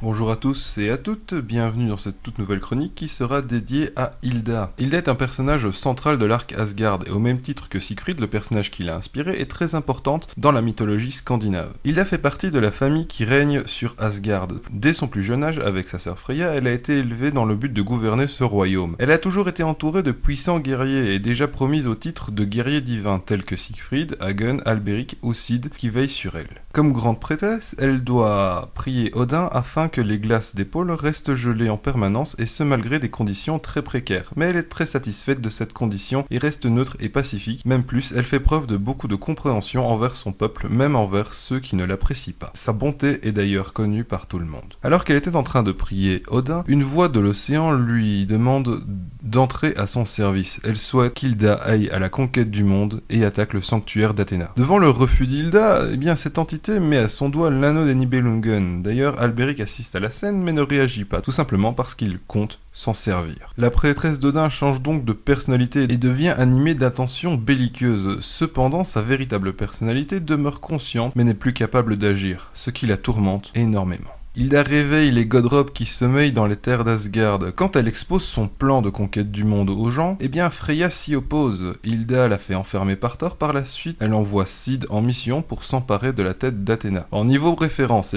Bonjour à tous et à toutes, bienvenue dans cette toute nouvelle chronique qui sera dédiée à Hilda. Hilda est un personnage central de l'arc Asgard et au même titre que Siegfried, le personnage qui l'a inspiré, est très importante dans la mythologie scandinave. Hilda fait partie de la famille qui règne sur Asgard. Dès son plus jeune âge, avec sa sœur Freya, elle a été élevée dans le but de gouverner ce royaume. Elle a toujours été entourée de puissants guerriers et déjà promise au titre de guerrier divin tels que Siegfried, Hagen, Alberic ou Cid qui veillent sur elle. Comme grande prêtresse, elle doit prier Odin afin que les glaces des pôles restent gelées en permanence et ce malgré des conditions très précaires. Mais elle est très satisfaite de cette condition et reste neutre et pacifique. Même plus, elle fait preuve de beaucoup de compréhension envers son peuple, même envers ceux qui ne l'apprécient pas. Sa bonté est d'ailleurs connue par tout le monde. Alors qu'elle était en train de prier Odin, une voix de l'océan lui demande d'entrer à son service. Elle souhaite qu'Hilda aille à la conquête du monde et attaque le sanctuaire d'Athéna. Devant le refus d'Hilda, cette entité met à son doigt l'anneau des Nibelungen. D'ailleurs, Alberic assiste à la scène mais ne réagit pas, tout simplement parce qu'il compte s'en servir. La prêtresse d'Odin change donc de personnalité et devient animée d'intentions belliqueuses. Cependant, sa véritable personnalité demeure consciente mais n'est plus capable d'agir, ce qui la tourmente énormément. Hilda réveille les Godrops qui sommeillent dans les terres d'Asgard. Quand elle expose son plan de conquête du monde aux gens, Freya s'y oppose. Hilda la fait enfermer par Thor. Par la suite, elle envoie Cid en mission pour s'emparer de la tête d'Athéna. En niveau référence,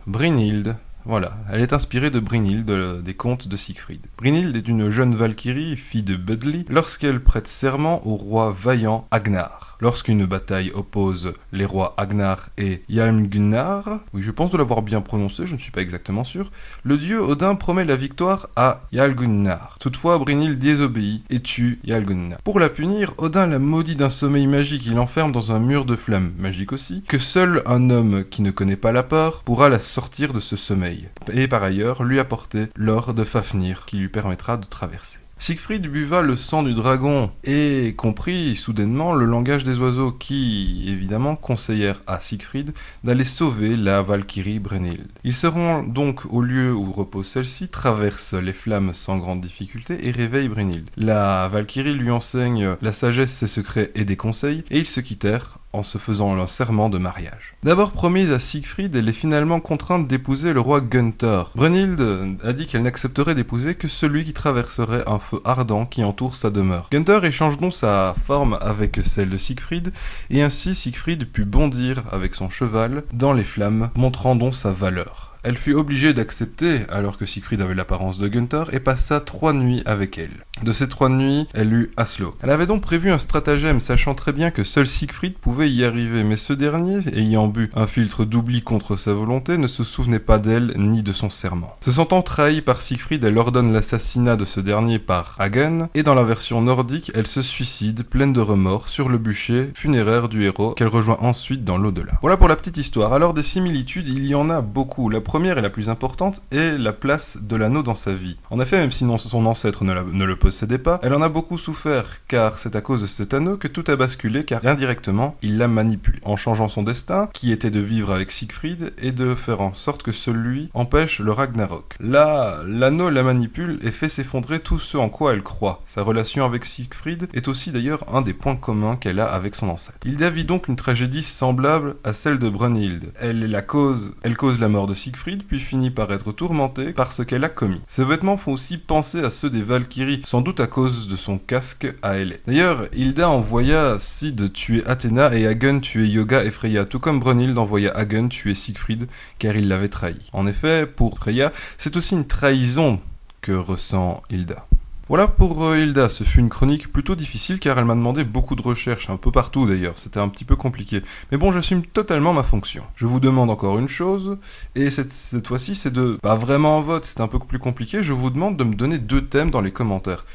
Brynhilde. Voilà, elle est inspirée de Brynhilde des contes de Siegfried. Brynhilde est une jeune Valkyrie, fille de Budli, lorsqu'elle prête serment au roi vaillant Agnar. Lorsqu'une bataille oppose les rois Agnar et Hjálmgunnar, oui je pense de l'avoir bien prononcé, je ne suis pas exactement sûr, le dieu Odin promet la victoire à Hjálmgunnar. Toutefois, Brynhilde désobéit et tue Hjálmgunnar. Pour la punir, Odin la maudit d'un sommeil magique, il l'enferme dans un mur de flammes, magique aussi, que seul un homme qui ne connaît pas la peur pourra la sortir de ce sommeil, et par ailleurs lui apporter l'or de Fafnir qui lui permettra de traverser. Siegfried buva le sang du dragon et comprit soudainement le langage des oiseaux qui, évidemment, conseillèrent à Siegfried d'aller sauver la Valkyrie Brynhilde. Il se rend donc au lieu où repose celle-ci, traverse les flammes sans grande difficulté et réveille Brynhilde. La Valkyrie lui enseigne la sagesse, ses secrets et des conseils et ils se quittèrent en se faisant un serment de mariage. D'abord promise à Siegfried, elle est finalement contrainte d'épouser le roi Gunther. Brynhilde a dit qu'elle n'accepterait d'épouser que celui qui traverserait un feu ardent qui entoure sa demeure. Gunther échange donc sa forme avec celle de Siegfried, et ainsi Siegfried put bondir avec son cheval dans les flammes, montrant donc sa valeur. Elle fut obligée d'accepter alors que Siegfried avait l'apparence de Gunther et passa 3 nuits avec elle. De ces 3 nuits, elle eut Aslo. Elle avait donc prévu un stratagème, sachant très bien que seul Siegfried pouvait y arriver, mais ce dernier, ayant bu un filtre d'oubli contre sa volonté, ne se souvenait pas d'elle ni de son serment. Se sentant trahie par Siegfried, elle ordonne l'assassinat de ce dernier par Hagen, et dans la version nordique, elle se suicide, pleine de remords, sur le bûcher funéraire du héros, qu'elle rejoint ensuite dans l'au-delà. Voilà pour la petite histoire. Alors des similitudes, il y en a beaucoup. La première et la plus importante est la place de l'anneau dans sa vie. En effet, même si son ancêtre ne le possédait pas, elle en a beaucoup souffert, car c'est à cause de cet anneau que tout a basculé, car indirectement, il l'a manipulé, en changeant son destin, qui était de vivre avec Siegfried, et de faire en sorte que celui empêche le Ragnarok. Là, l'anneau la manipule et fait s'effondrer tout ce en quoi elle croit. Sa relation avec Siegfried est aussi d'ailleurs un des points communs qu'elle a avec son ancêtre. Hilda vit donc une tragédie semblable à celle de Brynhilde. Elle cause la mort de Siegfried, puis finit par être tourmentée par ce qu'elle a commis. Ses vêtements font aussi penser à ceux des Valkyries, sans doute à cause de son casque à ailets. D'ailleurs, Hilda envoya Cid tuer Athéna et Hagen tuer Yoga et Freya, tout comme Brynhilde envoya Hagen tuer Siegfried, car il l'avait trahi. En effet, pour Freya, c'est aussi une trahison que ressent Hilda. Voilà pour Hilda, ce fut une chronique plutôt difficile car elle m'a demandé beaucoup de recherches, un peu partout d'ailleurs, c'était un petit peu compliqué. Mais bon, j'assume totalement ma fonction. Je vous demande encore une chose, et cette fois-ci c'est pas vraiment un vote, c'est un peu plus compliqué, je vous demande de me donner 2 thèmes dans les commentaires.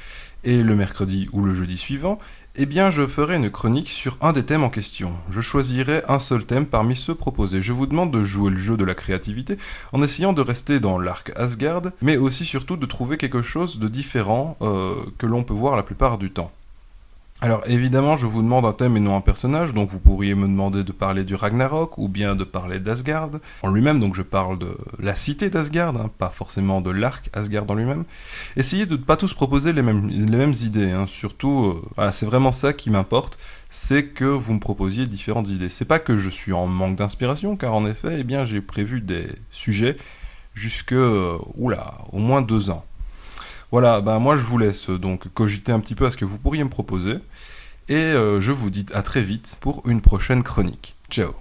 Et le mercredi ou le jeudi suivant, je ferai une chronique sur un des thèmes en question. Je choisirai un seul thème parmi ceux proposés. Je vous demande de jouer le jeu de la créativité en essayant de rester dans l'arc Asgard, mais aussi surtout de trouver quelque chose de différent que l'on peut voir la plupart du temps. Alors évidemment, je vous demande un thème et non un personnage, donc vous pourriez me demander de parler du Ragnarok ou bien de parler d'Asgard en lui-même, donc je parle de la cité d'Asgard, pas forcément de l'arc Asgard en lui-même. Essayez de ne pas tous proposer les mêmes idées, surtout, c'est vraiment ça qui m'importe, c'est que vous me proposiez différentes idées. C'est pas que je suis en manque d'inspiration, car en effet, j'ai prévu des sujets, jusque, au moins 2 ans. Voilà, moi je vous laisse donc cogiter un petit peu à ce que vous pourriez me proposer, et je vous dis à très vite pour une prochaine chronique. Ciao.